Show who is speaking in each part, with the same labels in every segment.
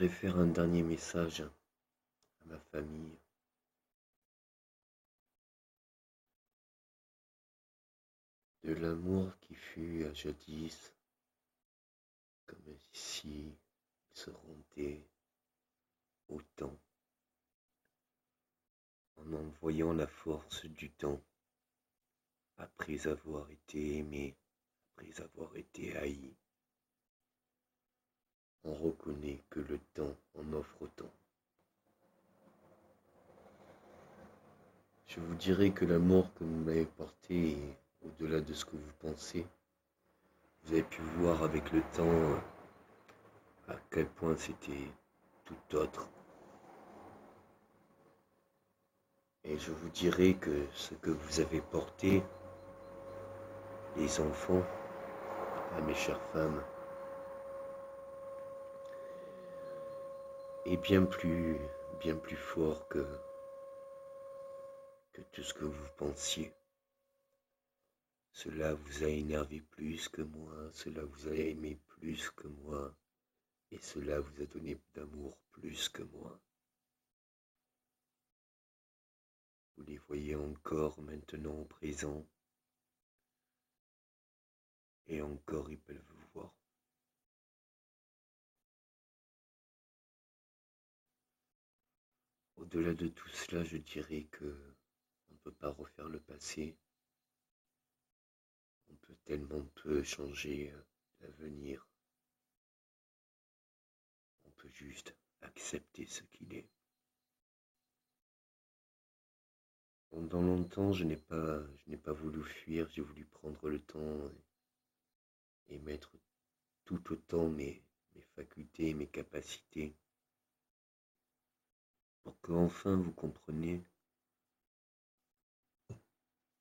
Speaker 1: voudrais faire un dernier message à ma famille. De l'amour qui fut jadis, comme si il se rendait autant, en envoyant la force du temps, après avoir été aimé, après avoir été haï. On reconnaît que le temps en offre autant. Je vous dirai que l'amour que vous m'avez porté est au-delà de ce que vous pensez. Vous avez pu voir avec le temps à quel point c'était tout autre. Et je vous dirai que ce que vous avez porté, les enfants, à mes chères femmes, est bien plus fort que tout ce que vous pensiez. Cela vous a énervé plus que moi, cela vous a aimé plus que moi, et cela vous a donné d'amour plus que moi. Vous les voyez encore maintenant au présent, et encore ils peuvent vous voir. Au-delà de tout cela, je dirais que on ne peut pas refaire le passé. On peut tellement peu changer l'avenir. On peut juste accepter ce qu'il est. Pendant longtemps, je n'ai pas voulu fuir, j'ai voulu prendre le temps et mettre tout autant mes facultés, mes capacités, pour qu'enfin vous compreniez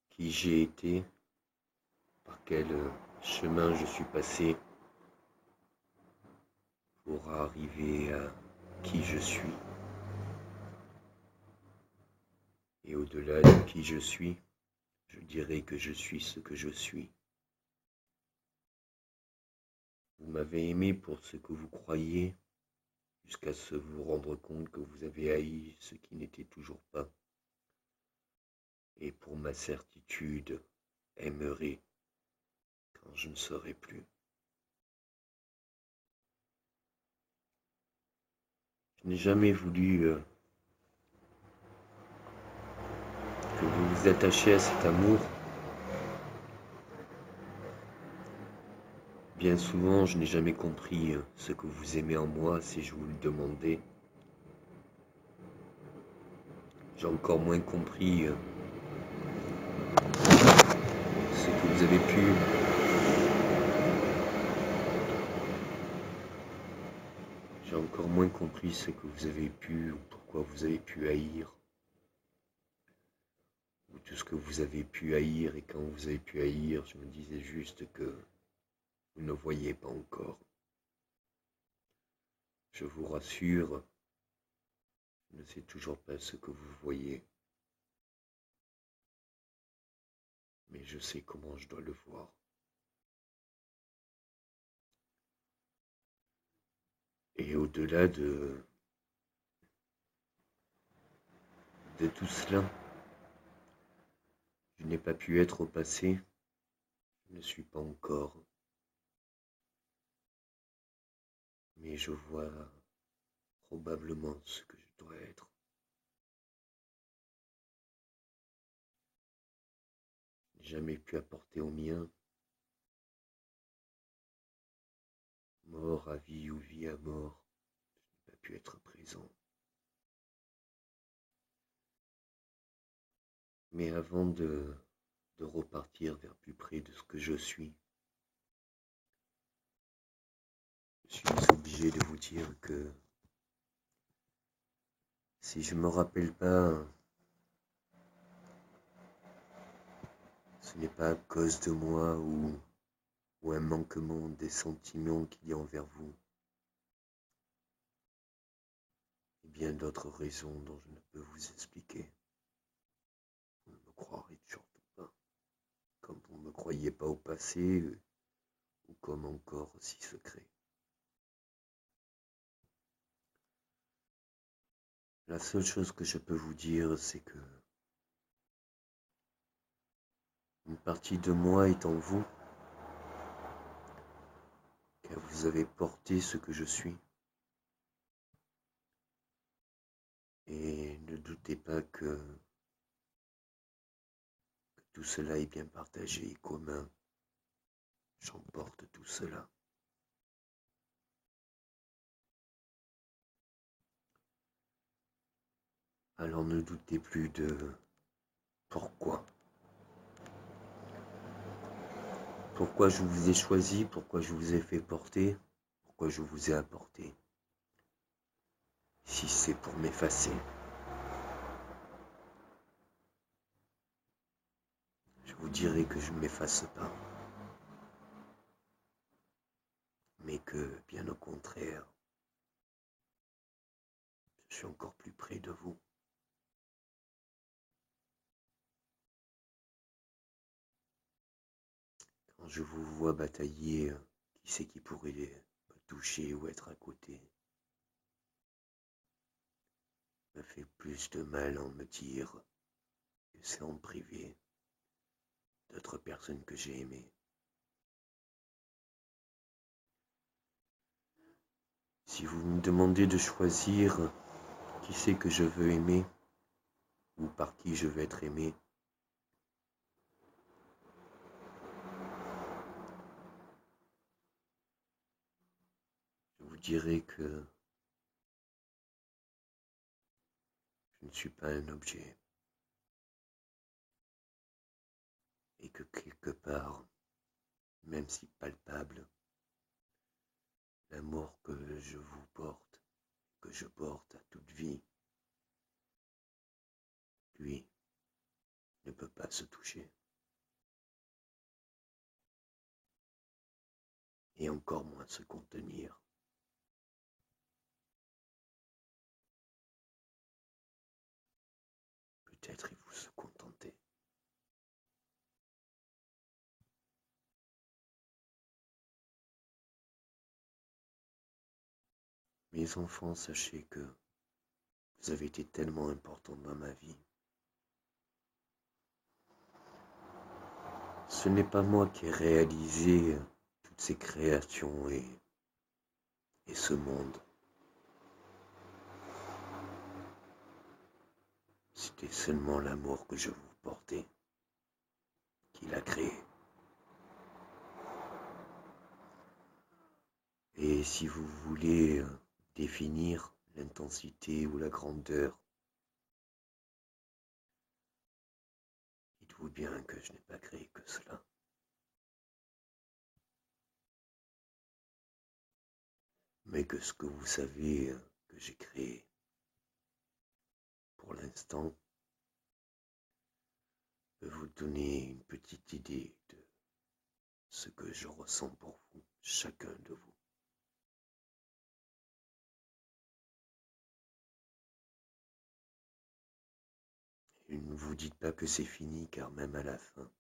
Speaker 1: qui j'ai été, par quel chemin je suis passé pour arriver à qui je suis. Et au-delà de qui je suis, je dirais que je suis ce que je suis. Vous m'avez aimé pour ce que vous croyez, jusqu'à ce vous rendre compte que vous avez haï ce qui n'était toujours pas. Et pour ma certitude, aimerez quand je ne serai plus. Je n'ai jamais voulu que vous vous attachiez à cet amour. Bien souvent, je n'ai jamais compris ce que vous aimez en moi si je vous le demandais. J'ai encore moins compris ce que vous avez pu J'ai encore moins compris ce que vous avez pu ou pourquoi vous avez pu haïr. Ou tout ce que vous avez pu haïr, et quand vous avez pu haïr, je me disais juste que vous ne voyez pas encore. Je vous rassure, je ne sais toujours pas ce que vous voyez. Mais je sais comment je dois le voir. Et au-delà de tout cela, je n'ai pas pu être au passé, je ne suis pas encore. Mais je vois probablement ce que je dois être. Je n'ai jamais pu apporter au mien. Mort à vie ou vie à mort, je n'ai pas pu être présent. Mais avant de repartir vers plus près de ce que je suis obligé de vous dire que si je ne me rappelle pas, ce n'est pas à cause de moi ou un manquement des sentiments qu'il y a envers vous, et bien d'autres raisons dont je ne peux vous expliquer. Vous ne me croirez surtout pas, comme vous ne me croyez pas au passé, ou comme encore si secret. La seule chose que je peux vous dire, c'est que une partie de moi est en vous, car vous avez porté ce que je suis. Et ne doutez pas que tout cela est bien partagé et commun. J'emporte tout cela. Alors ne doutez plus de pourquoi. Pourquoi je vous ai choisi, pourquoi je vous ai fait porter, pourquoi je vous ai apporté. Si c'est pour m'effacer, je vous dirai que je ne m'efface pas, mais que, bien au contraire, je suis encore plus près de vous. Quand je vous vois batailler, qui c'est qui pourrait me toucher ou être à côté, me fait plus de mal en me dire que c'est en privé d'autres personnes que j'ai aimées. Si vous me demandez de choisir qui c'est que je veux aimer ou par qui je veux être aimé, je vous dirai que je ne suis pas un objet et que quelque part, même si palpable, l'amour que je vous porte, que je porte à toute vie, lui, ne peut pas se toucher. Et encore moins se contenir. Peut-être il vous se contenter. Mes enfants, sachez que vous avez été tellement importants dans ma vie. Ce n'est pas moi qui ai réalisé toutes ces créations et ce monde. C'était seulement l'amour que je vous portais qui l'a créé. Et si vous voulez définir l'intensité ou la grandeur, dites-vous bien que je n'ai pas créé que cela. Mais que ce que vous savez que j'ai créé, pour l'instant, peut vous donner une petite idée de ce que je ressens pour vous, chacun de vous. Et ne vous dites pas que c'est fini, car même à la fin,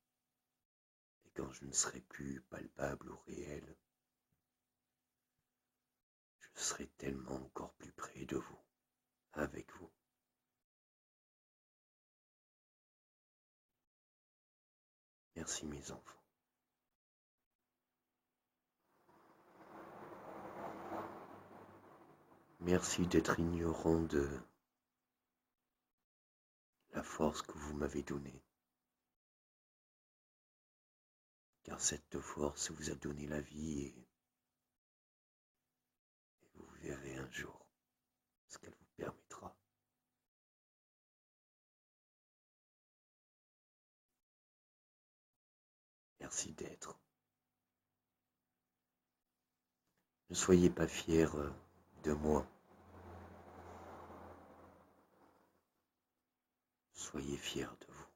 Speaker 1: et quand je ne serai plus palpable ou réel, je serai tellement encore plus près de vous, avec vous. Merci mes enfants. Merci d'être ignorant de la force que vous m'avez donnée. Car cette force vous a donné la vie et vous verrez un jour ce qu'elle vous permettra. Merci d'être. Ne soyez pas fiers de moi. Soyez fiers de vous.